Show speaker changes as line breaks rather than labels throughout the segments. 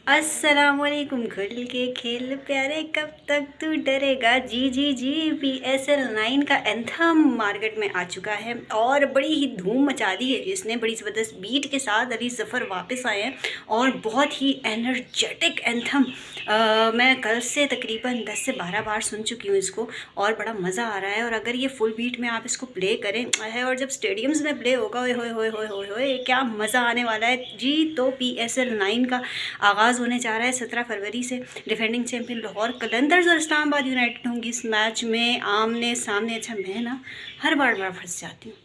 अस्सलामुअलैकुम। खुल के खेल प्यारे कब तक तू डरेगा। जी जी जी, PSL 9 का एंथम मार्केट में आ चुका है और बड़ी ही धूम मचा दी है जिसने। बड़ी ज़बरदस्त बीट के साथ अली ज़फ़र वापस आए हैं और बहुत ही एनर्जेटिक एंथम। मैं कल से तकरीबन 10 से 12 बार सुन चुकी हूँ इसको और बड़ा मज़ा आ रहा है। और अगर ये फुल बीट में आप इसको प्ले करें है और जब स्टेडियम्स में प्ले होगा, ओए होए होए होए होए होए, क्या मज़ा आने वाला है जी। तो PSL 9 का आगाज़ होने जा रहा है 17 फरवरी से। डिफेंडिंग चैंपियन लाहौर कलंदर्स और इस्लामाबाद यूनाइटेड होंगी इस मैच में आमने सामने। अच्छा, मैं ना हर बार फंस जाती हूँ,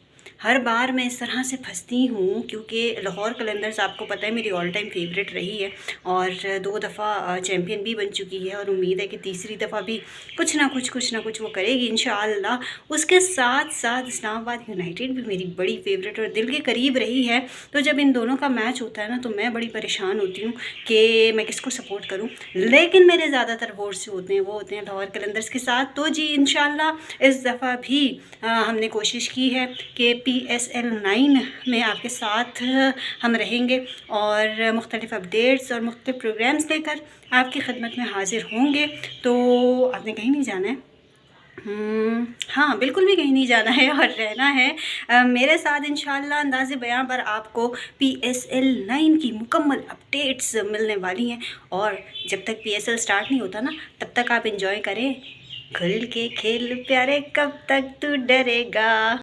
हर बार मैं इस तरह से फंसती हूँ क्योंकि लाहौर कलंदर्स आपको पता है मेरी ऑल टाइम फेवरेट रही है और 2 दफ़ा चैम्पियन भी बन चुकी है और उम्मीद है कि तीसरी दफ़ा भी कुछ ना कुछ वो करेगी इंशाअल्लाह। उसके साथ साथ इस्लामाबाद यूनाइटेड भी मेरी बड़ी फेवरेट और दिल के करीब रही है। तो जब इन दोनों का मैच होता है ना तो मैं बड़ी परेशान होती हूँ कि मैं किसको सपोर्ट करूँ, लेकिन मेरे ज़्यादातर वोट से होते हैं वो होते हैं लाहौर कलंदर्स के साथ। तो जी इंशाअल्लाह इस दफ़ा भी हमने कोशिश की है कि PSL 9 में आपके साथ हम रहेंगे और मुख्तलिफ़ अपडेट्स और मुख्तलिफ़ प्रोग्राम्स लेकर आपकी खिदमत में हाज़िर होंगे। तो आपने कहीं नहीं जाना है। हाँ, बिल्कुल भी कहीं नहीं जाना है और रहना है मेरे साथ इंशाअल्लाह। अंदाज़े बयां पर आपको PSL 9 की मुकम्मल अपडेट्स मिलने वाली हैं और जब तक PSL स्टार्ट नहीं होता ना तब तक आप इंजॉय करें। खुल के खेल प्यारे कब तक तू डरेगा।